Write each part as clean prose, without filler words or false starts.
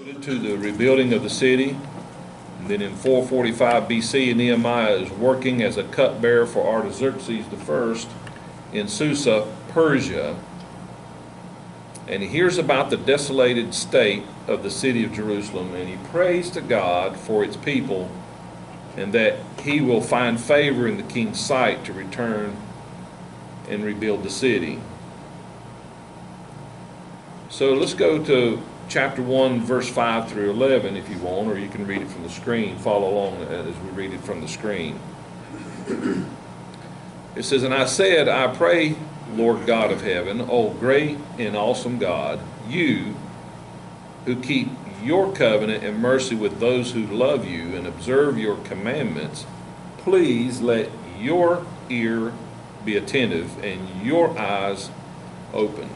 To the rebuilding of the city. And then in 445 BC, Nehemiah is working as a cupbearer for Artaxerxes I in Susa, Persia. And he hears about the desolated state of the city of Jerusalem, and he prays to God for its people and that he will find favor in the king's sight to return and rebuild the city. So let's go to chapter 1, verse 5 through 11 if you want, or you can read it from the screen. Follow along as we read it from the screen. It says, "And I said, I pray, Lord God of heaven, O great and awesome God, you who keep your covenant and mercy with those who love you and observe your commandments, please let your ear be attentive and your eyes open,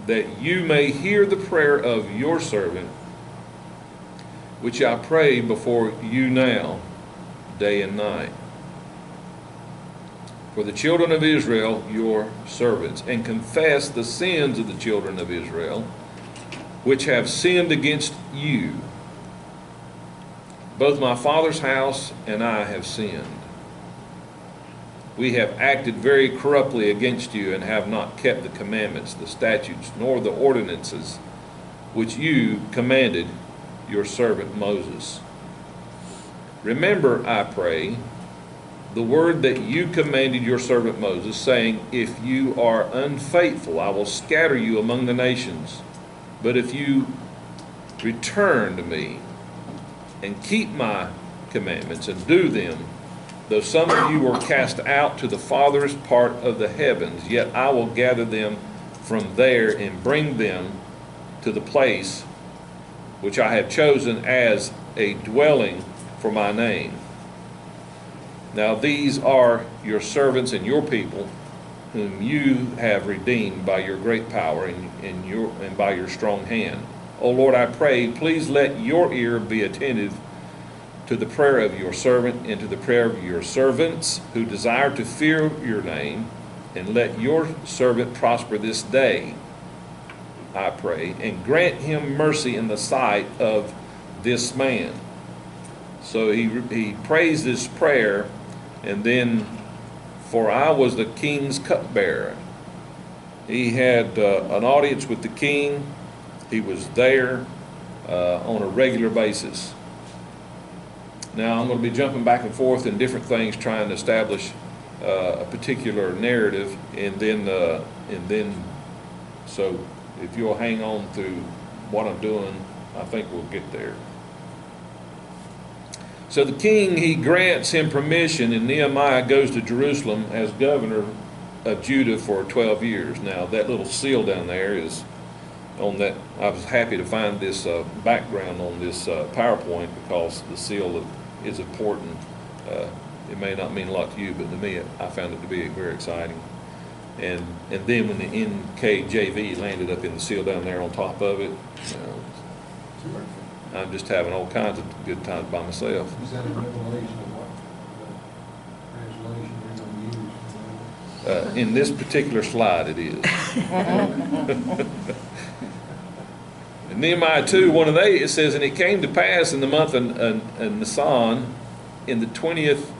that you may hear the prayer of your servant, which I pray before you now, day and night, for the children of Israel, your servants, and confess the sins of the children of Israel, which have sinned against you. Both my father's house and I have sinned. We have acted very corruptly against you and have not kept the commandments, the statutes, nor the ordinances which you commanded your servant Moses. Remember, I pray, the word that you commanded your servant Moses, saying, if you are unfaithful, I will scatter you among the nations. But if you return to me and keep my commandments and do them, though some of you were cast out to the farthest part of the heavens, yet I will gather them from there and bring them to the place which I have chosen as a dwelling for my name. Now these are your servants and your people, whom you have redeemed by your great power and by your strong hand. O Lord, I pray, please let your ear be attentive to the prayer of your servant and to the prayer of your servants who desire to fear your name, and let your servant prosper this day, I pray, and grant him mercy in the sight of this man." So he prays this prayer, and then, for I was the king's cupbearer. He had an audience with the king. He was there on a regular basis. Now I'm going to be jumping back and forth in different things, trying to establish a particular narrative, and then so if you'll hang on to what I'm doing, I think we'll get there. So the king, he grants him permission, and Nehemiah goes to Jerusalem as governor of Judah for 12 years. Now that little seal down there is on that. I was happy to find this background on this PowerPoint, because the seal is important. It may not mean a lot to you, but to me, I found it to be very exciting. And then when the NKJV landed up in the seal down there on top of it, I'm just having all kinds of good times by myself. Is that a revelation of what translation you're going to use? In this particular slide, it is. In Nehemiah 2, 1-8, it says, "And it came to pass in the month of Nisan, in the 20th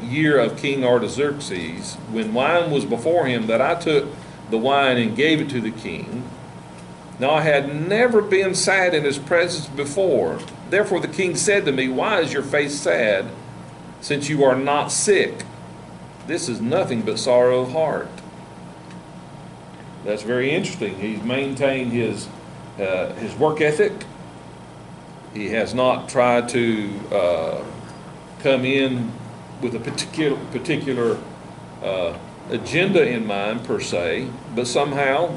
year of King Artaxerxes, when wine was before him, that I took the wine and gave it to the king. Now I had never been sad in his presence before. Therefore the king said to me, why is your face sad, since you are not sick? This is nothing but sorrow of heart." That's very interesting. He's maintained his work ethic. He has not tried to come in with a particular agenda in mind per se, but somehow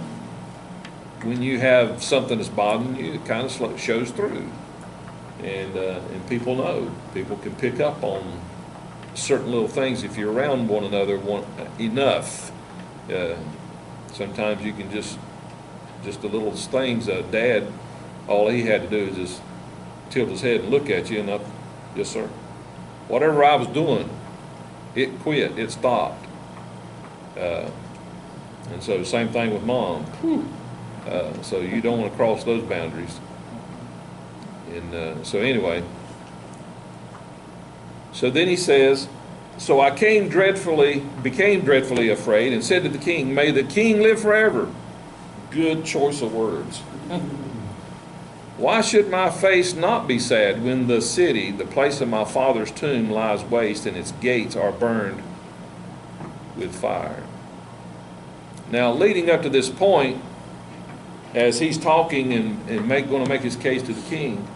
when you have something that's bothering you, it kind of shows through, and people know. People can pick up on certain little things if you're around one another enough. Sometimes you can just the little things. Dad, all he had to do is just tilt his head and look at you, and yes sir. Whatever I was doing, it quit, it stopped. And so same thing with mom. So you don't want to cross those boundaries. And so anyway, so then he says, so I became dreadfully afraid, and said to the king, may the king live forever. Good choice of words. Why should my face not be sad when the city, the place of my father's tomb, lies waste and its gates are burned with fire? Now, leading up to this point, as he's talking and going to make his case to the king,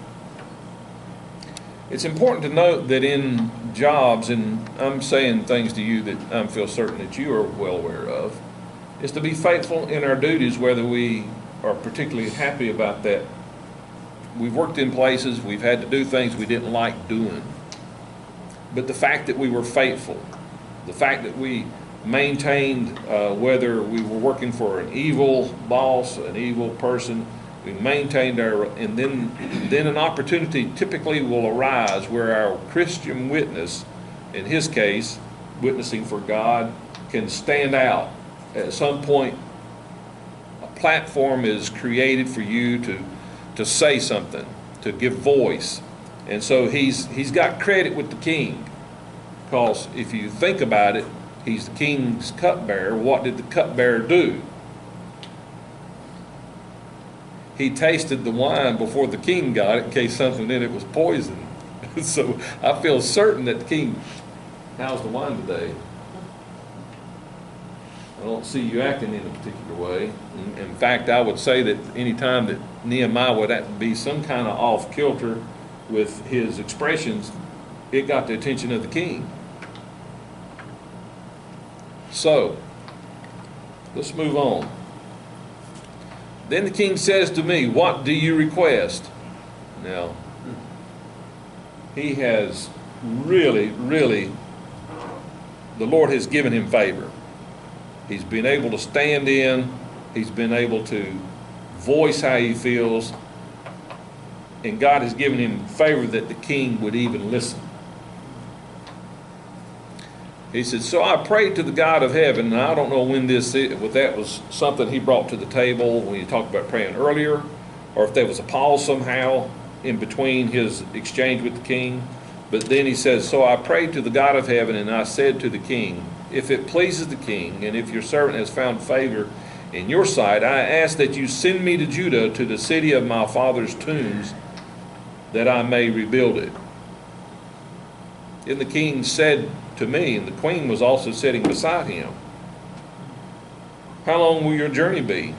it's important to note that in jobs, and I'm saying things to you that I feel certain that you are well aware of, is to be faithful in our duties, whether we are particularly happy about that. We've worked in places, we've had to do things we didn't like doing. But the fact that we were faithful, the fact that we maintained, whether we were working for an evil boss, an evil person, we maintained and then an opportunity typically will arise where our Christian witness, in his case, witnessing for God, can stand out. At some point, a platform is created for you to say something, to give voice. And so he's got credit with the king, because if you think about it, he's the king's cupbearer. What did the cupbearer do? He tasted the wine before the king got it in case something in it was poison. So I feel certain that the king, how's the wine today? I don't see you acting in a particular way. In fact, I would say that any time that Nehemiah would have to be some kind of off kilter with his expressions, it got the attention of the king. So, let's move on. Then the king says to me, what do you request? Now, he has really, the Lord has given him favor. He's been able to stand in, he's been able to voice how he feels, and God has given him favor that the king would even listen. He said, so I prayed to the God of heaven, and I don't know when that was something he brought to the table when you talked about praying earlier, or if there was a pause somehow in between his exchange with the king. But then he says, so I prayed to the God of heaven, and I said to the king, if it pleases the king, and if your servant has found favor in your sight, I ask that you send me to Judah, to the city of my father's tombs, that I may rebuild it. Then the king said to me, and the queen was also sitting beside him, how long will your journey be?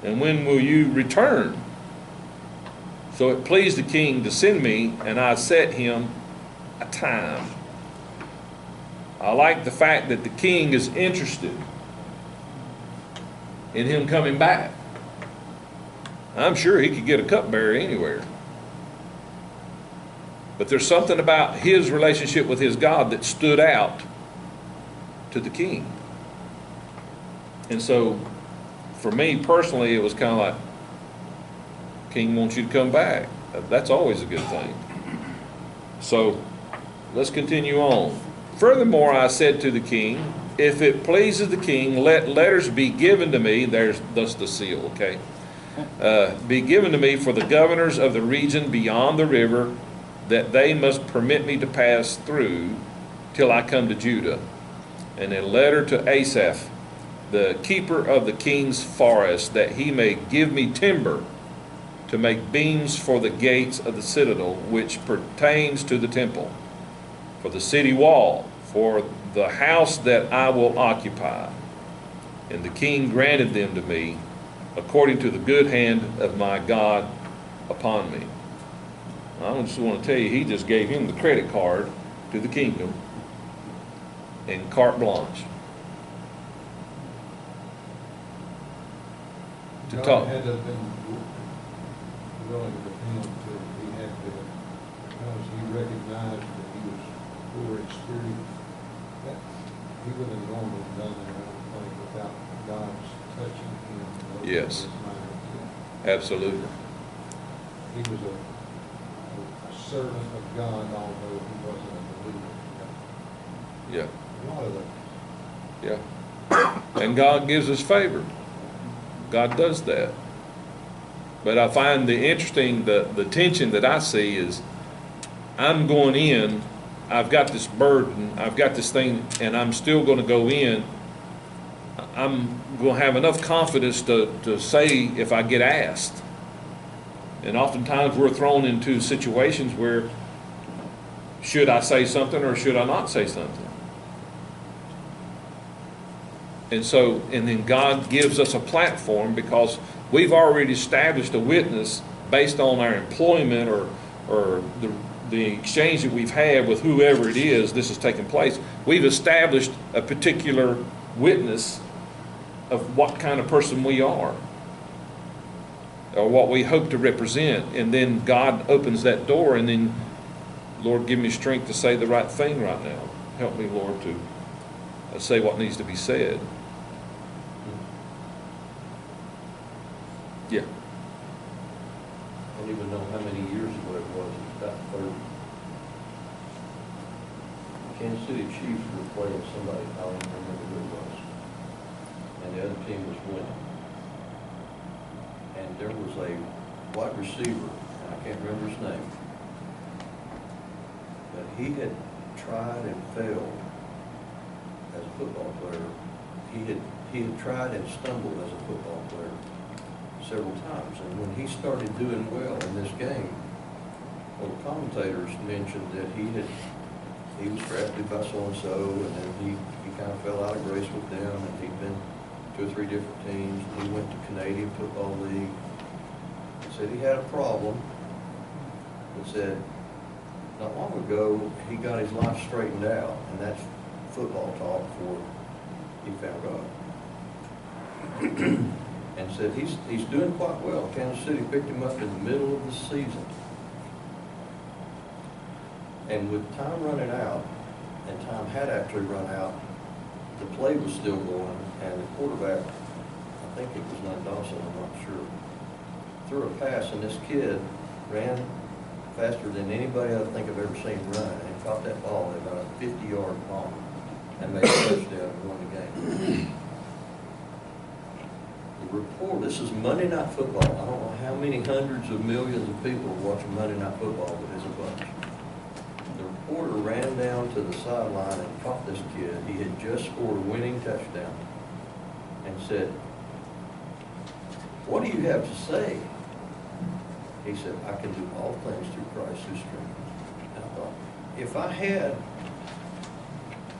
And when will you return? So it pleased the king to send me, and I set him a time. I like the fact that the king is interested in him coming back. I'm sure he could get a cupbearer anywhere. But there's something about his relationship with his God that stood out to the king. And so, for me personally, it was kind of like, king wants you to come back. That's always a good thing. So, let's continue on. Furthermore, I said to the king, if it pleases the king, let letters be given to me. There's thus the seal, okay? Be given to me for the governors of the region beyond the river, that they must permit me to pass through till I come to Judah. And a letter to Asaph, the keeper of the king's forest, that he may give me timber to make beams for the gates of the citadel, which pertains to the temple, for the city wall, for the house that I will occupy. And the king granted them to me, according to the good hand of my God upon me. I just want to tell you, he just gave him the credit card to the kingdom and carte blanche. To God talk. had to have been willing with him he had to, because he recognized that he was poor experienced. That he would have normally done that everything without God's touching him. Yes. His mind. Absolutely. He was a servant of God, although he wasn't a believer. Yeah. A lot of those. Yeah. And God gives us favor. God does that. But I find the tension that I see is, I'm going in, I've got this burden, I've got this thing, and I'm still gonna go in. I'm gonna have enough confidence to say if I get asked. And oftentimes we're thrown into situations where, should I say something or should I not say something? And so, and then God gives us a platform because we've already established a witness based on our employment or the exchange that we've had with whoever it is this is taking place. We've established a particular witness of what kind of person we are, or what we hope to represent. And then God opens that door, and then, Lord, give me strength to say the right thing right now. Help me, Lord, to say what needs to be said. Yeah. I don't even know how many years ago it was. It was about 30. Kansas City Chiefs were playing somebody, I don't even remember who it was. And the other team was winning. And there was a wide receiver, and I can't remember his name, but he had tried and failed as a football player. He had tried and stumbled as a football player several times. And when he started doing well in this game, well, the commentators mentioned that he was drafted by so-and-so, and then he kind of fell out of grace with them, and he'd been 2 or 3 different teams. He went to Canadian Football League. He said he had a problem, but said not long ago he got his life straightened out, and that's football talk for he found God. And said he's doing quite well. Kansas City picked him up in the middle of the season. And with time running out, and time had actually run out, the play was still going, and the quarterback, I think it was Lynn Dawson, I'm not sure, threw a pass, and this kid ran faster than anybody I think I've ever seen run, and caught that ball at about a 50-yard bomb and made a touchdown and won the game. The report, this is Monday Night Football. I don't know how many hundreds of millions of people are watching Monday Night Football, but it's a bunch. The reporter ran down to the sideline and caught this kid. He had just scored a winning touchdown and said, "What do you have to say?" He said, "I can do all things through Christ who strengthens me." And I thought, if I had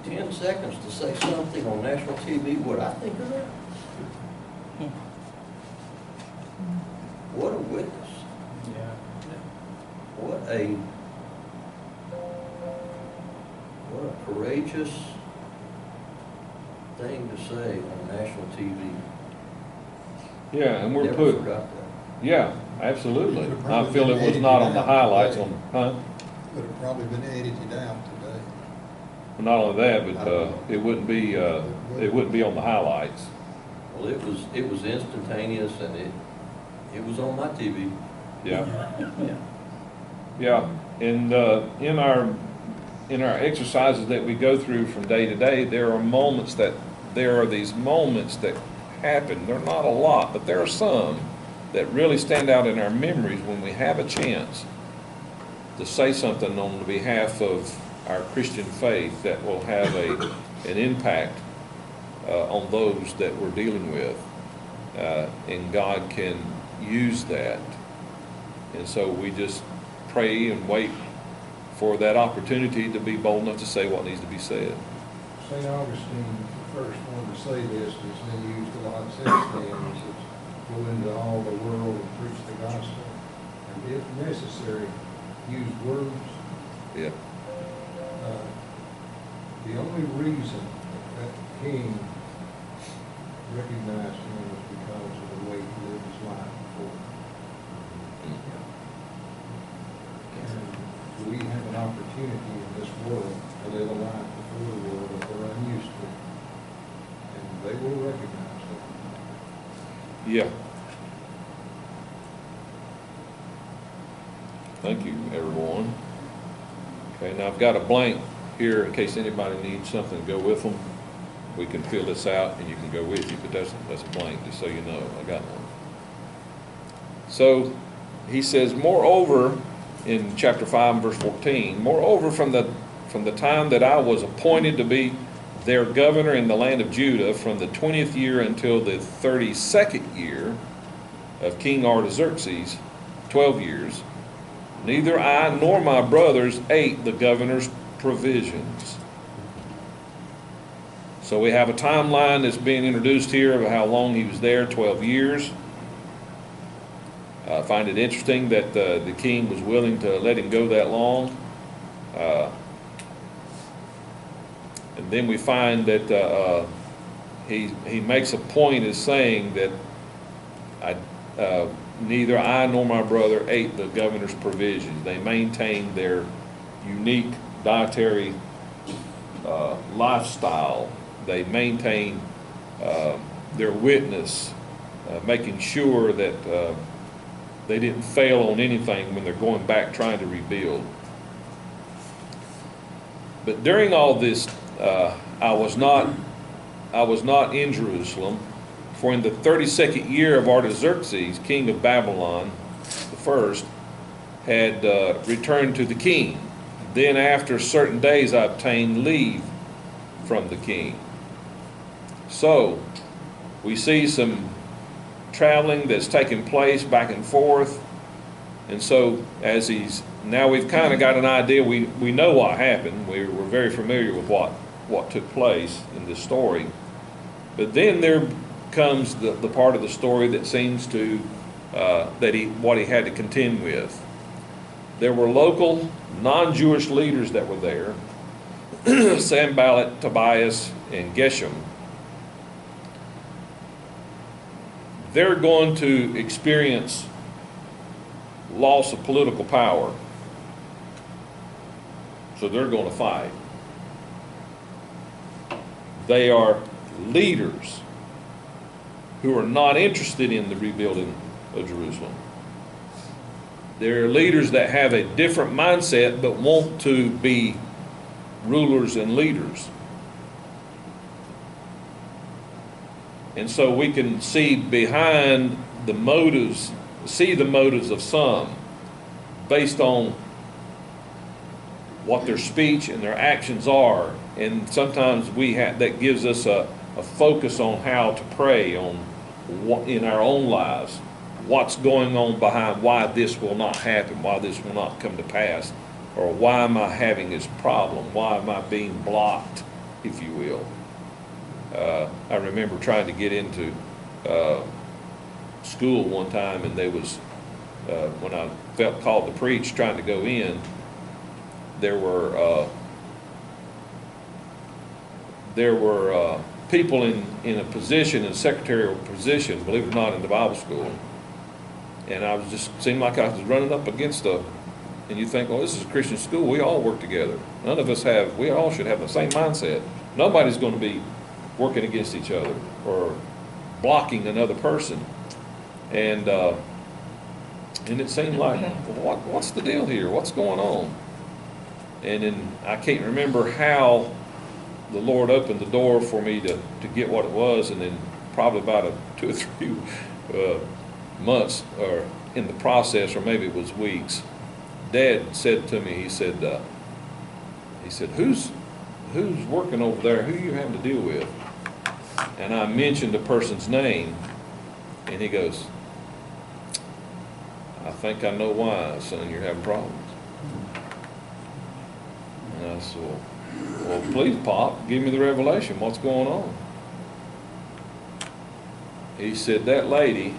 10 seconds to say something on national TV, would I think of that? What a witness. Yeah. What a courageous thing to say on national TV. Yeah, and we're Never put, forgot that. yeah, absolutely. Could've I probably feel been it was edited not on the out highlights today. Would have probably been edited out today. Not only that, but it wouldn't be on the highlights. Well, it was instantaneous, and it was on my TV. Yeah. Yeah. Yeah, and in our exercises that we go through from day to day, there are these moments that happen. They're not a lot, but there are some that really stand out in our memories when we have a chance to say something on the behalf of our Christian faith that will have an impact on those that we're dealing with, and God can use that. And so we just pray and wait for that opportunity to be bold enough to say what needs to be said. St. Augustine, the first one to say this, has been used a lot since then, is go into all the world and preach the gospel. And if necessary, use words. Yeah. The only reason that king recognized him was because of the way he lived his life before. And we have an opportunity in this world to live a life before the world that they're unused to. And they will recognize that. Yeah. Thank you, everyone. Okay, now I've got a blank here in case anybody needs something to go with them. We can fill this out and you can go with you, but that's a blank, just so you know. I got one. So he says, moreover, in chapter 5 and verse 14, moreover, from the time that I was appointed to be their governor in the land of Judah, from the 20th year until the 32nd year of King Artaxerxes, 12 years, neither I nor my brothers ate the governor's provisions. So we have a timeline that's being introduced here of how long he was there, 12 years. I find it interesting that the king was willing to let him go that long. And then we find that he makes a point as saying that neither I nor my brother ate the governor's provisions. They maintained their unique dietary lifestyle. They maintained their witness, making sure that they didn't fail on anything when they're going back trying to rebuild. But during all this, I was not in Jerusalem, for in the 32nd year of Artaxerxes, king of Babylon, the first, had returned to the king. Then after certain days I obtained leave from the king. So we see some traveling that's taking place back and forth. And so as now we've kind of got an idea, we know what happened. We're very familiar with what took place in this story. But then there comes the part of the story that seems to, what he had to contend with. There were local non-Jewish leaders that were there, Sanballat, Tobias, and Geshem. They're going to experience loss of political power. So they're going to fight. They are leaders who are not interested in the rebuilding of Jerusalem. They're leaders that have a different mindset but want to be rulers and leaders. And so we can see behind the motives, of some based on what their speech and their actions are. And sometimes that gives us a focus on how to pray on what, in our own lives, what's going on behind why this will not happen, why this will not come to pass, or why am I having this problem, why am I being blocked, if you will. I remember trying to get into school one time, and there was, when I felt called to preach, trying to go in, there were people in a position, in a secretarial position, believe it or not, in the Bible school. And I was seemed like I was running up against and you think, well, this is a Christian school, we all work together. None of us we all should have the same mindset. Nobody's going to be working against each other or blocking another person. And it seemed like, well, what's the deal here? What's going on? And then I can't remember how the Lord opened the door for me to get what it was, and then probably about 2 or 3 months or in the process, or maybe it was weeks, Dad said to me, he said, who's working over there? Who are you having to deal with? And I mentioned a person's name, and he goes, I think I know why, son, you're having problems. And I said, well, please, Pop, give me the revelation. What's going on? He said, that lady,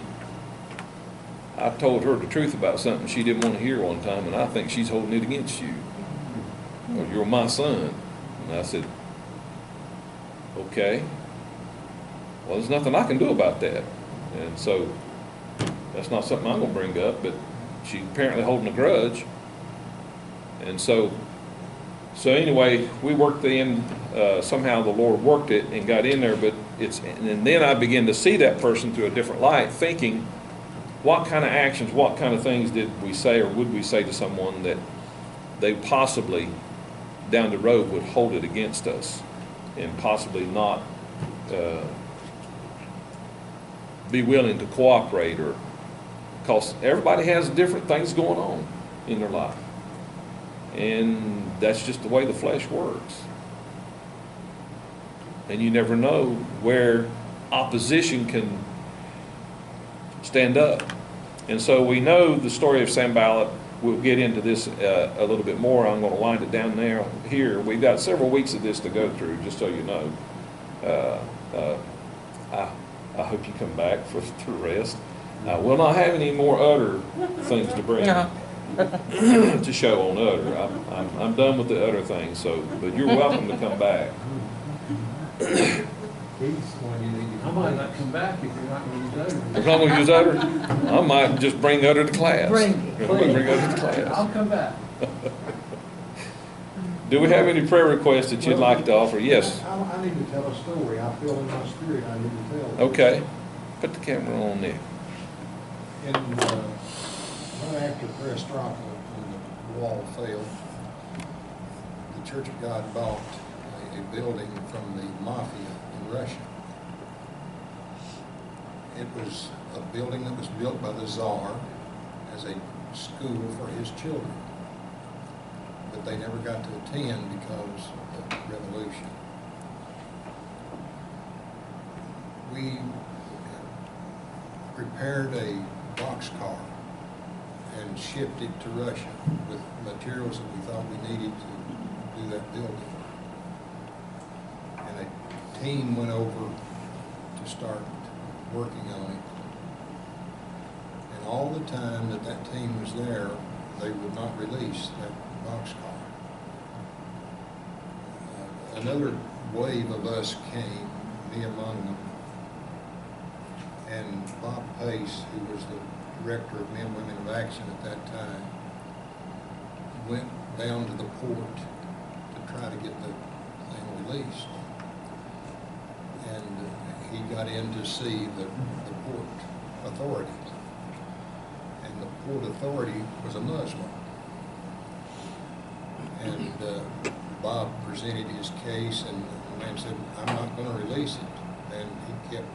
I told her the truth about something she didn't want to hear one time, and I think she's holding it against you. Well, you're my son. And I said, okay. Well, there's nothing I can do about that. And so that's not something I'm going to bring up, but she's apparently holding a grudge. And so anyway, we worked in, somehow the Lord worked it and got in there, and then I began to see that person through a different light, thinking, what kind of actions, what kind of things did we say or would we say to someone that they possibly down the road would hold it against us and possibly not be willing to cooperate or Because everybody has different things going on in their life. And that's just the way the flesh works. And you never know where opposition can stand up. And so we know the story of Sanballat. We'll get into this a little bit more. I'm going to wind it down there. Here, we've got several weeks of this to go through, just so you know. I hope you come back for the rest. We'll not have any more udder things to bring to show on udder. I'm done with the udder thing, so, but you're welcome to come back. I might not come back if you're not going to use udder. If I'm going to use udder, I might just bring udder to class. Bring it. Bring udder to class. I'll come back. Do we have any prayer requests that you'd like to offer? Yes. I need to tell a story. I feel in my spirit I need to tell it. Okay. Put the camera on there. Right after Perestroika and the wall failed, the Church of God bought a building from the mafia in Russia. It was a building that was built by the Tsar as a school for his children. But they never got to attend because of the revolution. We prepared a boxcar and shipped it to Russia with materials that we thought we needed to do that building. And a team went over to start working on it. And all the time that that team was there, they would not release that boxcar. Another wave of us came, me among them, and Bob Pace, who was the director of Men, Women of Action at that time, went down to the port to try to get the thing released. And he got in to see the port authority. And the port authority was a Muslim. And Bob presented his case, and the man said, "I'm not going to release it." And he kept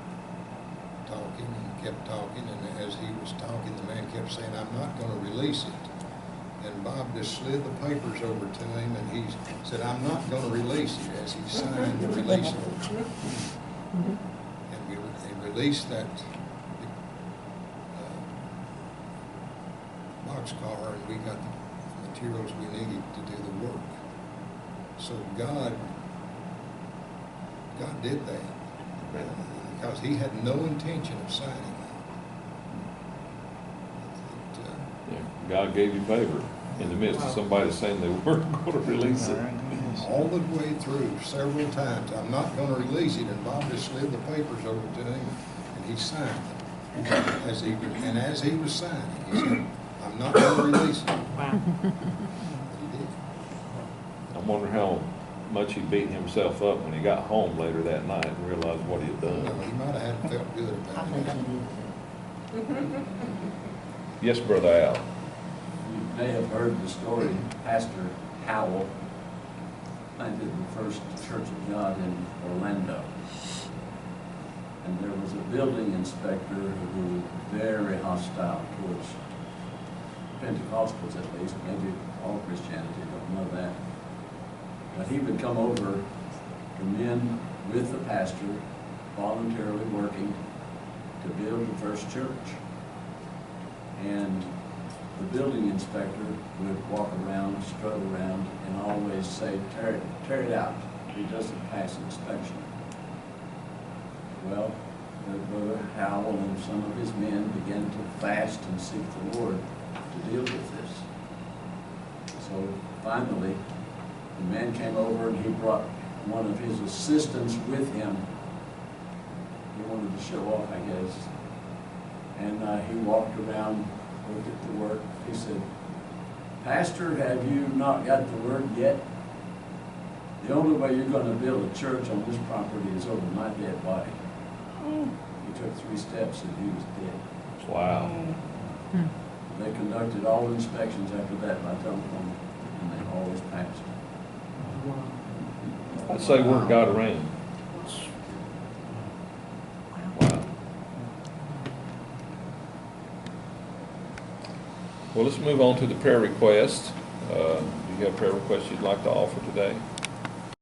talking and kept talking, and as he was talking, the man kept saying, "I'm not going to release it." And Bob just slid the papers over to him, and he said, "I'm not going to release it," as he signed the release order. And we released that boxcar, and we got the materials we needed to do the work. So God did that, because he had no intention of signing that. God gave you favor in the midst of somebody saying they weren't going to release it. All the way through, several times, "I'm not going to release it," and Bob just slid the papers over to him, and he signed them. As he was signing, he said, "I'm not going to release it." Wow. He did. I wonder how much he beat himself up when he got home later that night and realized what he had No, done. he might have felt good I about think it. I did. Yes, Brother Al. You may have heard the story. Pastor Howell planted the first Church of God in Orlando. And there was a building inspector who was very hostile towards Pentecostals, at least, maybe all Christianity, don't know that. But he would come over to men with the pastor, voluntarily working to build the first church. And the building inspector would walk around, strut around, and always say, tear it out. It doesn't pass inspection. Well, Brother Howell and some of his men began to fast and seek the Lord to deal with this. So finally, the man came over and he brought one of his assistants with him. He wanted to show off, I guess. And he walked around, looked at the work. He said, "Pastor, have you not got the word yet? The only way you're going to build a church on this property is over my dead body." He took 3 steps and he was dead. Wow. They conducted all inspections after that by telephone, and they always passed. I'd say work God around. Wow. Well, let's move on to the prayer request. Do you have prayer requests you'd like to offer today?